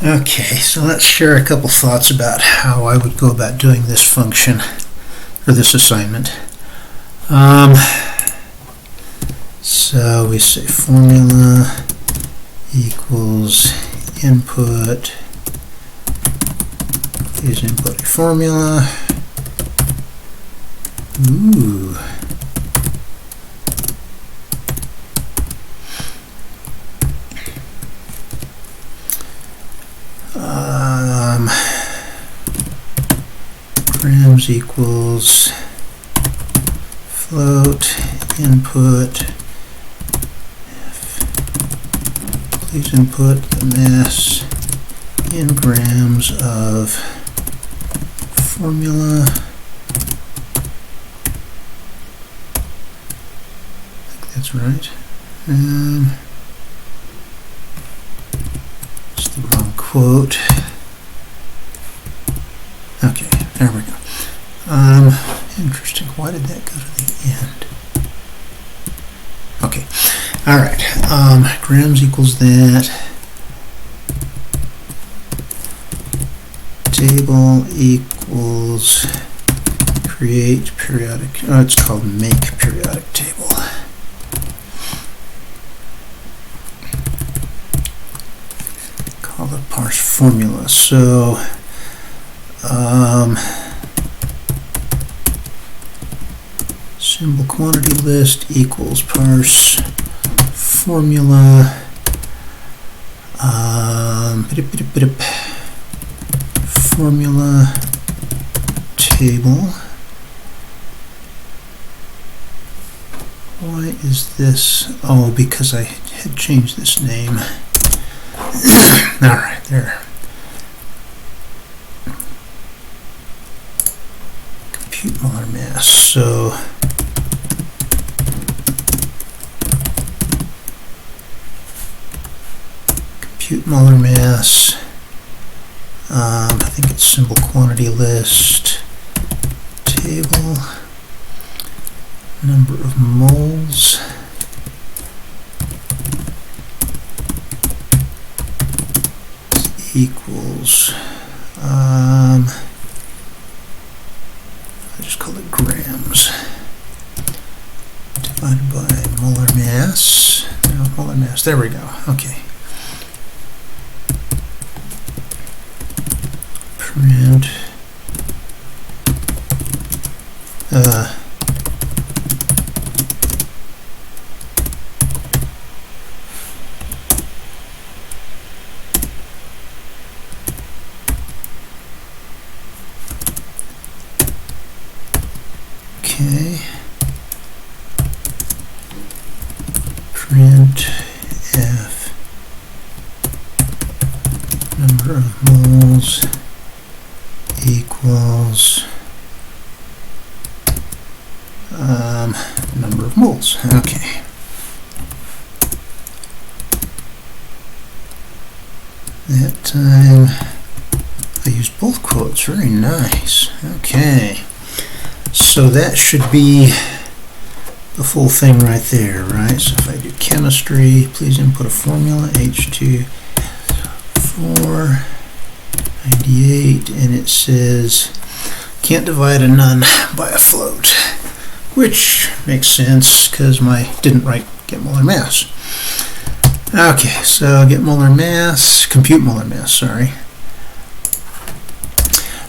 Okay, so let's share a couple thoughts about how I would go about doing this function, or this assignment. So we say formula equals input, please input a formula. Ooh. Grams equals float input. Please input the mass in grams of formula. I think that's right. It's the wrong quote. Okay, there we go. Interesting. Why did that go to the end? Okay. All right. Grams equals that. Table equals create periodic. Oh, it's called make periodic table. Call it parse formula. So. Symbol quantity list equals parse formula formula table. Why is this? Oh, because I had changed this name. All right, there. Compute molar mass. So compute molar mass. I think it's symbol quantity list table. Number of moles equals. I just call it grams divided by molar mass. No, molar mass. There we go. Okay. Print okay. Print F number of moles equals number of moles. Okay. That time I used both quotes. Very nice. Okay. So that should be the full thing right there, right? So if I do chemistry, please input a formula, H2 498, and it says can't divide a none by a float, which makes sense because I didn't write get molar mass. Okay, so get molar mass, compute molar mass, sorry.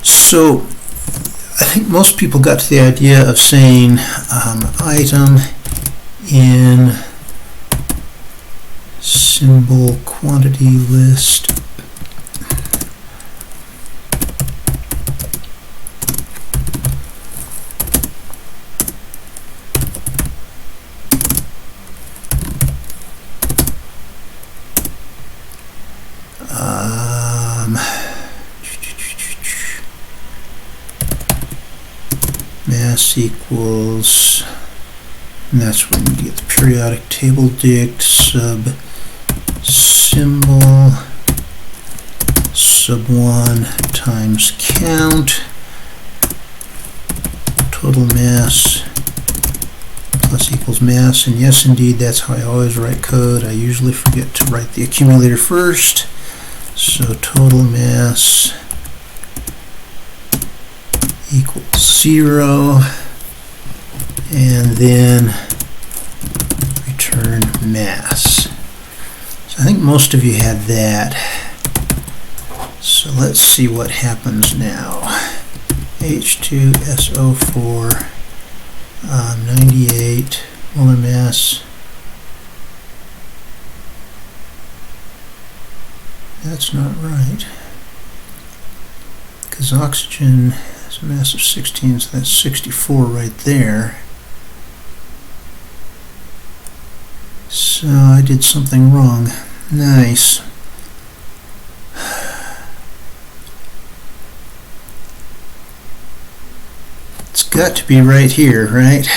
So I think most people got to the idea of saying item in symbol quantity list mass equals, and that's when you get the periodic table dict sub symbol sub 1 times count total mass plus equals mass. And yes, indeed, that's how I always write code. I usually forget to write the accumulator first. So total mass equals 0, and then return mass. So I think most of you had that. So let's see what happens now. H2SO4, 98 molar mass. That's not right, because oxygen has a mass of 16, so that's 64 right there. So I did something wrong. Nice. It's got to be right here, right?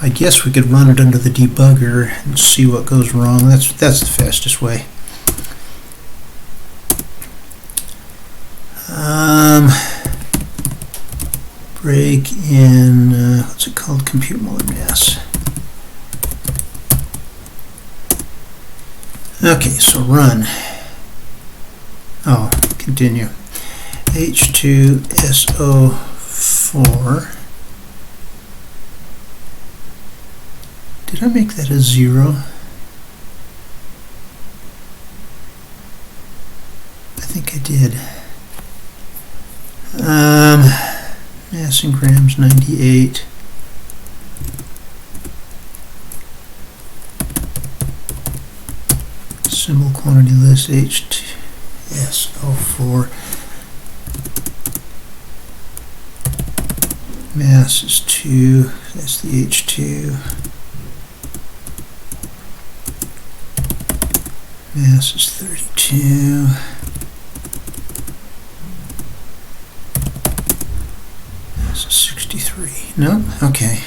I guess we could run it under the debugger and see what goes wrong. That's the fastest way. Break in, what's it called? Compute molar mass. Okay, so run. Oh, continue. H2SO4. Did I make that a 0? I think I did. Mass in grams 98. Symbol quantity list H2SO4. Mass is 2. That's the H2. Mass is 32. Mass is 63. No? Okay.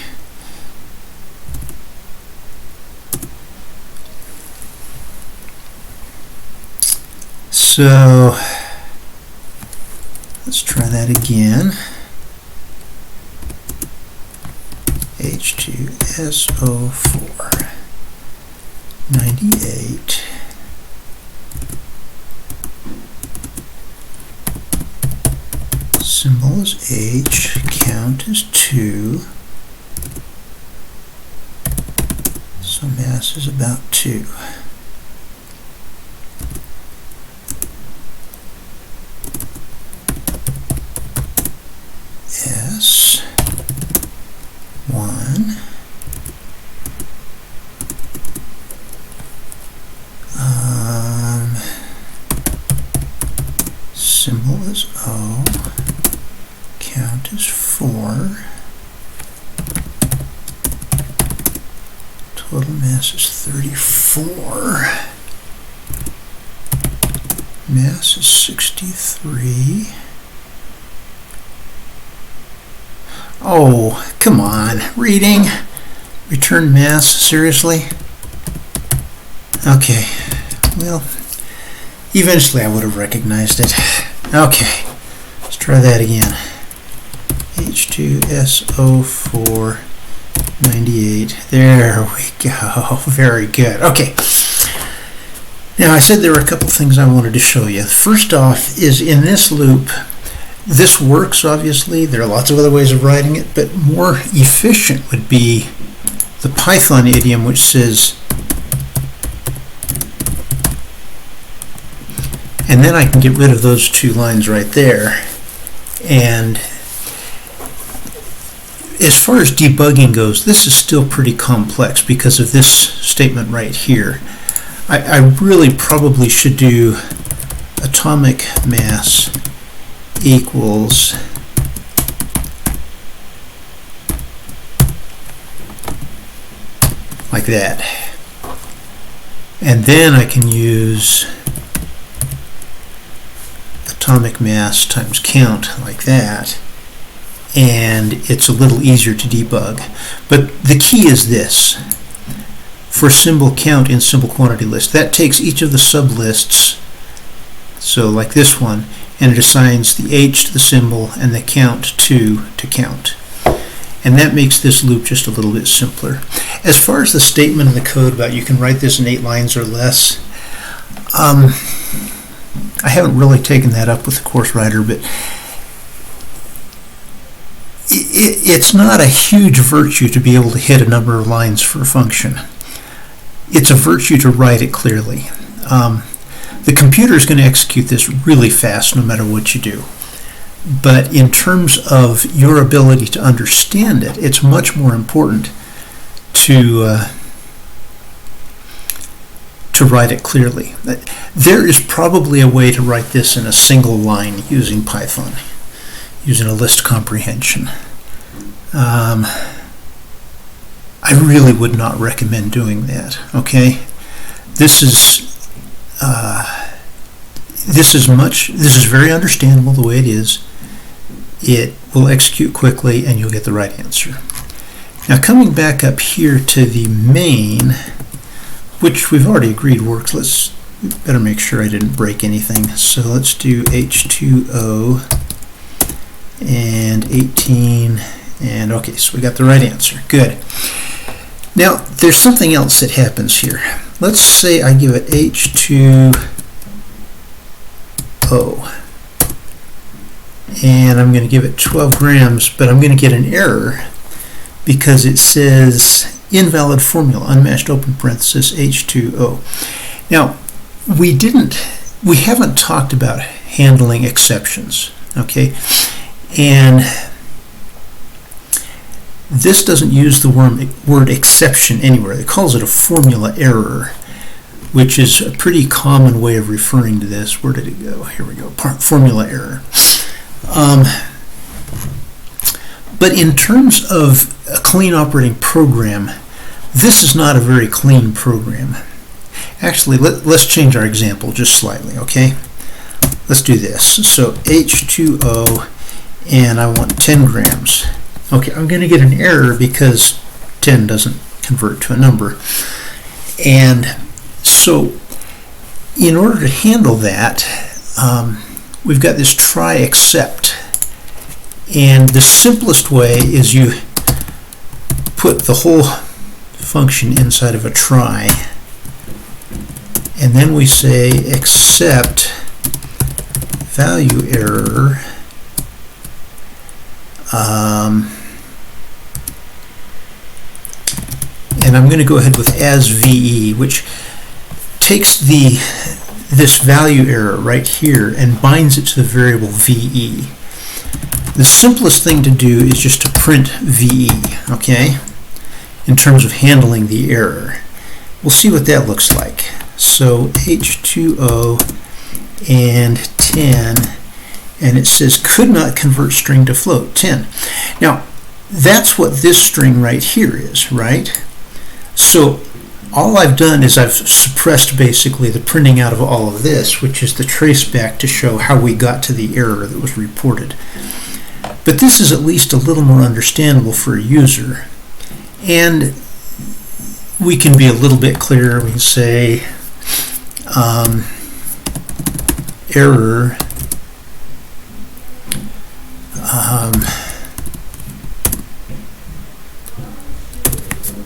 So let's try that again. H2SO4, 98. Symbol is H, count is 2, so mass is about 2. S, 1, symbol is O, count is 4, total mass is 34, mass is 63. Oh, come on, reading, return mass, seriously? Okay, well, eventually I would have recognized it. Okay, let's try that again. H2SO4, 98. There we go. Very good. Okay. Now I said there were a couple things I wanted to show you. First off is in this loop, this works obviously. There are lots of other ways of writing it, but more efficient would be the Python idiom which says, and then I can get rid of those two lines right there. And as far as debugging goes, this is still pretty complex because of this statement right here. I really probably should do atomic mass equals like that. And then I can use atomic mass times count like that, and it's a little easier to debug. But the key is this. For symbol count in symbol quantity list, that takes each of the sublists, so like this one, and it assigns the H to the symbol and the count to count. And that makes this loop just a little bit simpler. As far as the statement in the code about you can write this in 8 lines or less, I haven't really taken that up with the course writer, but it's not a huge virtue to be able to hit a number of lines for a function. It's a virtue to write it clearly. The computer is going to execute this really fast no matter what you do. But in terms of your ability to understand it, it's much more important to write it clearly. There is probably a way to write this in a single line using Python, using a list comprehension. I really would not recommend doing that. Okay, this is very understandable the way it is. It will execute quickly and you'll get the right answer. Now coming back up here to the main, which we've already agreed works, let's better make sure I didn't break anything. So let's do H2O and 18, and okay, so we got the right answer. Good. Now there's something else that happens here. Let's say I give it H2O. And I'm going to give it 12 grams, but I'm going to get an error because it says invalid formula, unmatched open parenthesis H2O. Now, we haven't talked about handling exceptions, okay? And this doesn't use the word exception anywhere. It calls it a formula error, which is a pretty common way of referring to this. Where did it go? Here we go, formula error. But in terms of a clean operating program, this is not a very clean program. Actually, let's change our example just slightly, okay? Let's do this. So H2O, and I want 10 grams. Okay, I'm going to get an error because 10 doesn't convert to a number. And so in order to handle that, we've got this try except. And the simplest way is you put the whole function inside of a try, and then we say except value error and I'm going to go ahead with as VE, which takes this value error right here and binds it to the variable VE. The simplest thing to do is just to print VE, okay, in terms of handling the error. We'll see what that looks like. So H2O and 10, and it says could not convert string to float, 10. Now, that's what this string right here is, right? So all I've done is I've suppressed basically the printing out of all of this, which is the traceback to show how we got to the error that was reported. But this is at least a little more understandable for a user. And we can be a little bit clearer. We can say error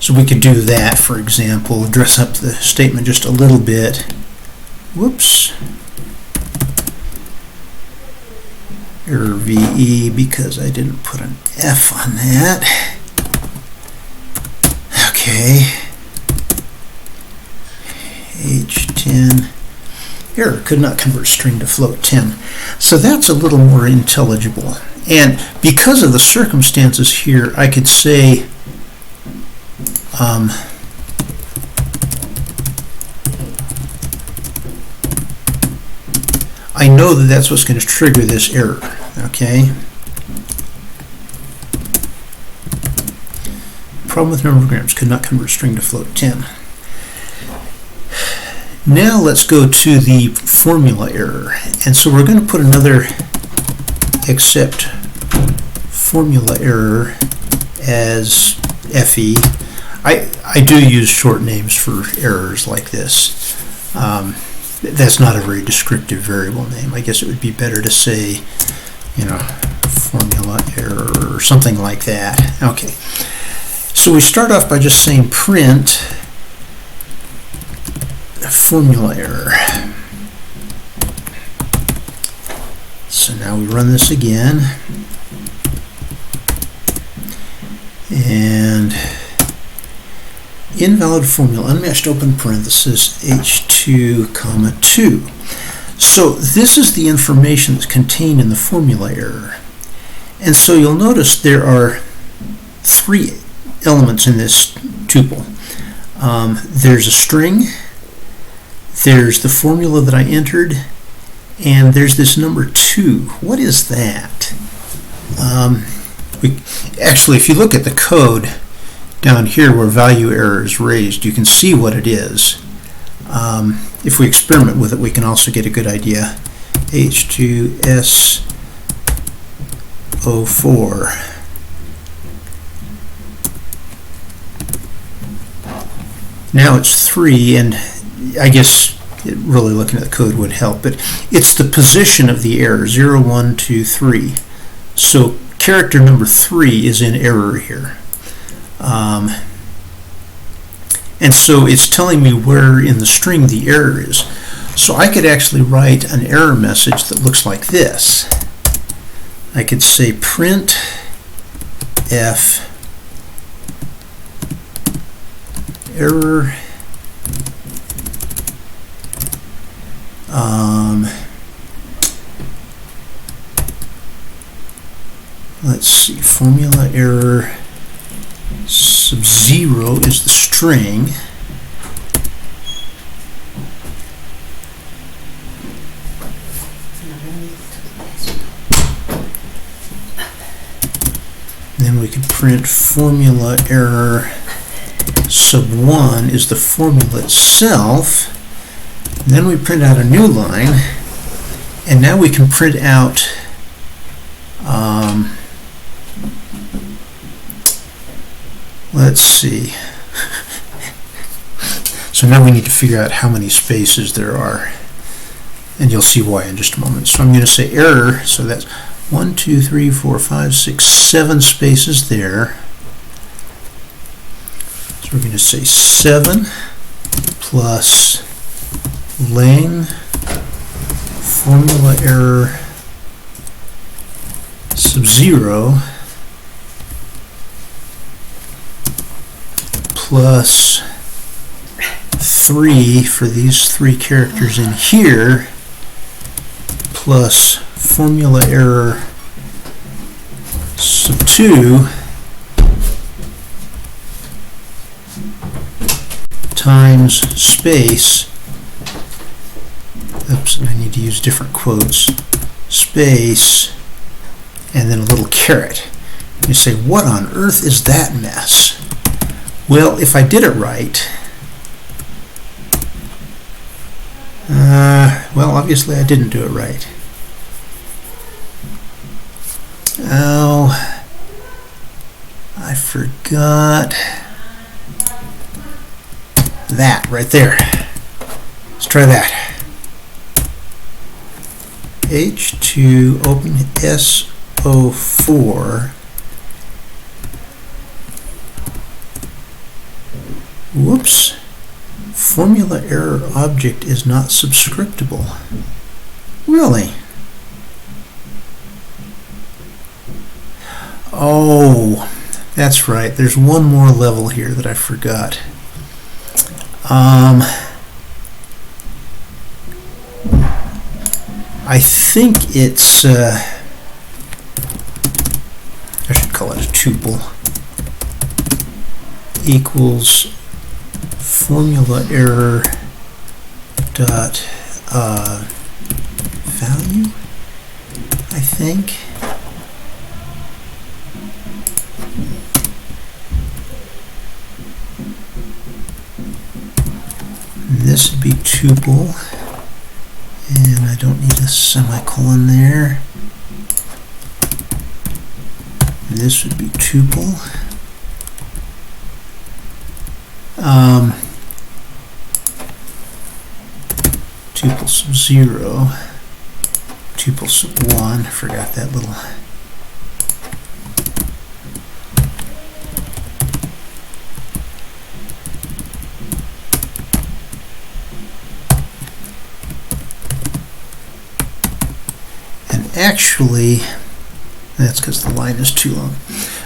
so we could do that, for example, dress up the statement just a little bit. Whoops. Error VE because I didn't put an F on that. Okay. H10. Error could not convert string to float, 10. So that's a little more intelligible. And because of the circumstances here, I could say I know that that's what's going to trigger this error, okay? Problem with number of grams, could not convert string to float, 10. Now let's go to the formula error. And so we're going to put another except formula error as FE. I do use short names for errors like this. That's not a very descriptive variable name. I guess it would be better to say, formula error or something like that. Okay. So we start off by just saying print formula error. So now we run this again, and invalid formula, unmatched open parenthesis, H2, comma 2. So this is the information that's contained in the formula error. And so you'll notice there are 3 elements in this tuple. There's a string, there's the formula that I entered, and there's this number 2. What is that? Actually, if you look at the code down here where value error is raised, you can see what it is. If we experiment with it, we can also get a good idea. H2SO4. Now it's 3, and I guess really looking at the code would help, but it's the position of the error, 0, 1, 2, 3. So character number 3 is in error here. And so it's telling me where in the string the error is. So I could actually write an error message that looks like this. I could say print f error let's see, formula error sub 0 is the string. Then we can print formula error sub 1 is the formula itself. And then we print out a new line, and now we can print out let's see. So now we need to figure out how many spaces there are, and you'll see why in just a moment. So I'm going to say error, so that's 1, 2, 3, 4, 5, 6, 7 spaces there. So we're going to say 7 plus lang formula error sub 0 plus 3 for these 3 characters in here, plus formula error sub 2 times space, oops, I need to use different quotes, space, and then a little caret. You say, what on earth is that mess? Well, if I did it right, well, obviously I didn't do it right. Oh, I forgot that right there. Let's try that. H2 open SO4. Whoops. Formula error object is not subscriptable. Really? Oh, that's right. There's one more level here that I forgot. I think it's, I should call it a tuple, equals formula error dot value, I think. This would be tuple, and I don't need a semicolon there. And this would be tuple. Tuple sub 0, tuple sub 1, I forgot that little. actually, that's because the line is too long.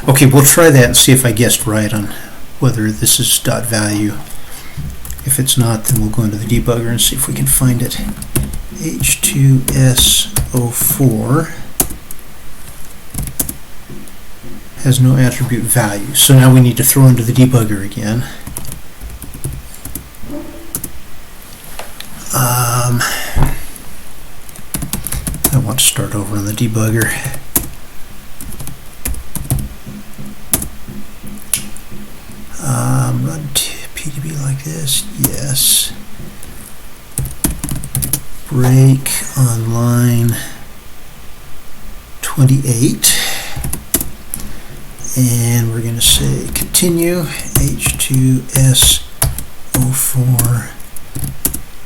Okay, we'll try that and see if I guessed right on whether this is dot value. If it's not, then we'll go into the debugger and see if we can find it. H2SO4 has no attribute value. So now we need to throw into the debugger again. I want to start over on the debugger. Run PDB like this, yes. Break on line 28. And we're going to say continue H2SO4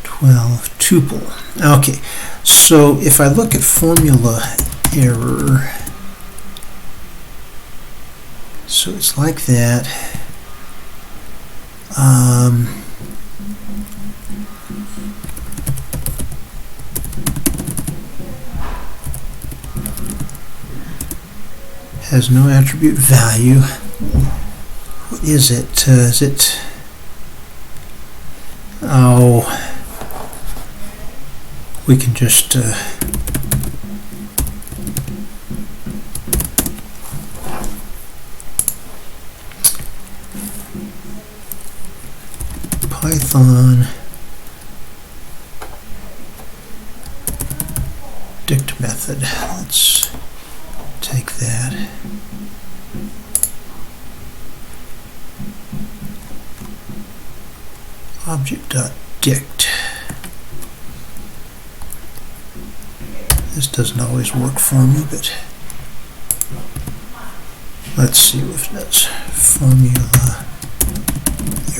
12 tuple. Okay, so if I look at formula error, so it's like that. Has no attribute value. What is it? Is it? Oh, we can just Python dict method. Let's take that. Object.dict. This doesn't always work for me, but let's see if that's formula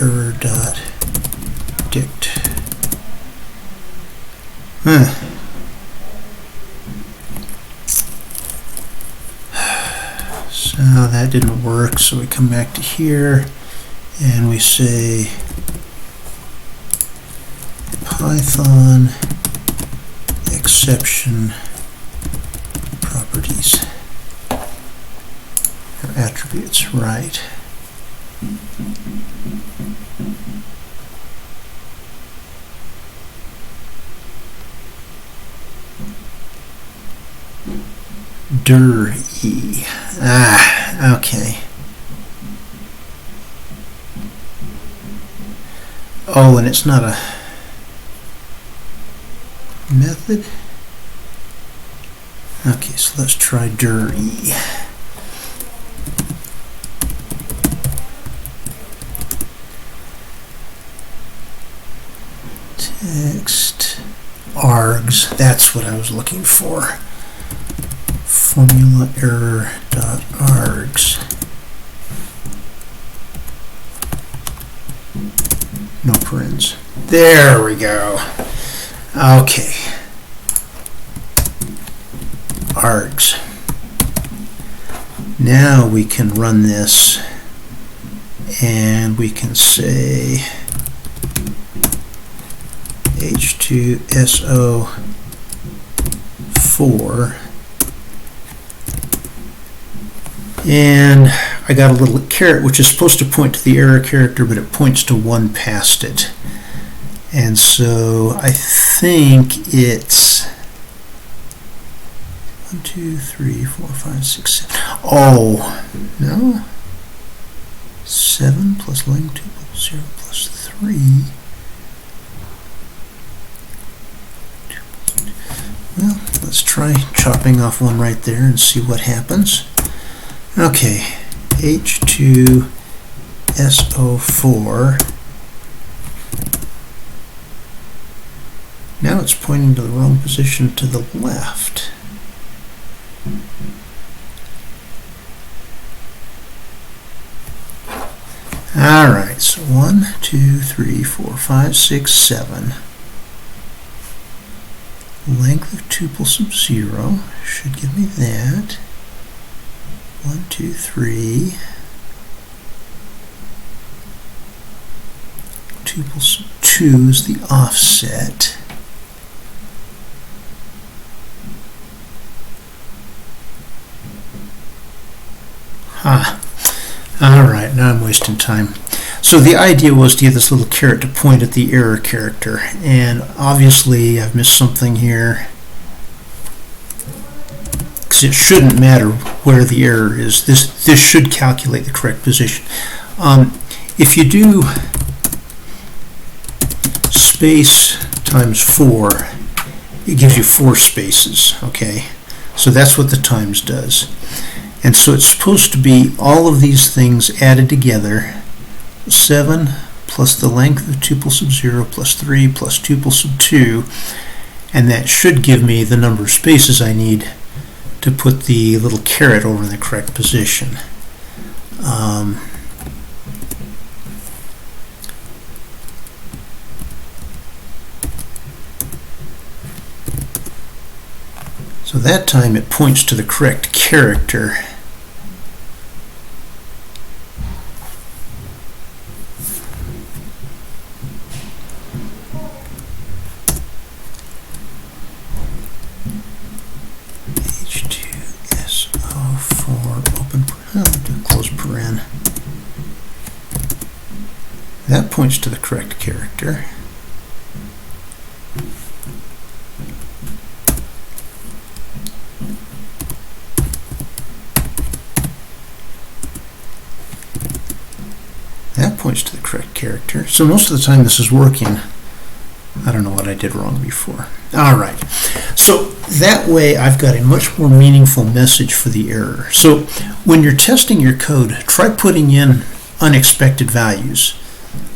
error.dict. So that didn't work, so we come back to here and we say Python exception properties or attributes, right? dir e. Okay. Oh, and it's not a method. Okay, so let's try dir e. Text args. That's what I was looking for. Formula error.args. No parens. There we go. Okay. Args. Now we can run this and we can say H2SO4, and I got a little caret which is supposed to point to the error character, but it points to one past it. And so I think it's 1, 2, 3, 4, 5, 6, 7. Oh, no. 7 plus lang tuple 0 plus 3. Well, let's try chopping off one right there and see what happens. Okay, H2SO4. Now it's pointing to the wrong position to the left. Alright, so 1, 2, 3, 4, 5, 6, 7. Length of tuple sub 0 should give me that. 1, 2, 3. Tuple sub 2 is the offset. All right, now I'm wasting time. So the idea was to get this little caret to point at the error character, and obviously I've missed something here, because it shouldn't matter where the error is. This should calculate the correct position. If you do space times 4, it gives you 4 spaces, okay? So that's what the times does. And so it's supposed to be all of these things added together, 7 plus the length of tuple sub 0 plus 3 plus tuple sub 2, and that should give me the number of spaces I need to put the little caret over in the correct position. So that time it points to the correct character. H2SO4 open close paren. That points to the correct character. That points to the correct character. So most of the time this is working. I don't know what I did wrong before. All right. So that way I've got a much more meaningful message for the error. So when you're testing your code, try putting in unexpected values.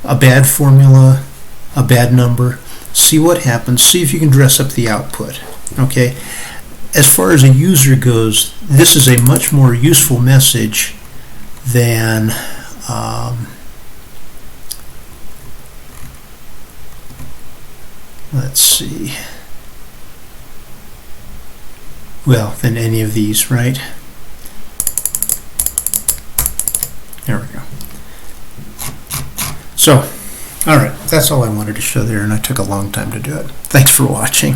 A bad formula, a bad number. See what happens. See if you can dress up the output. Okay? As far as a user goes, this is a much more useful message than let's see. Well, than any of these, right? There we go. So, all right, that's all I wanted to show there, and I took a long time to do it. Thanks for watching.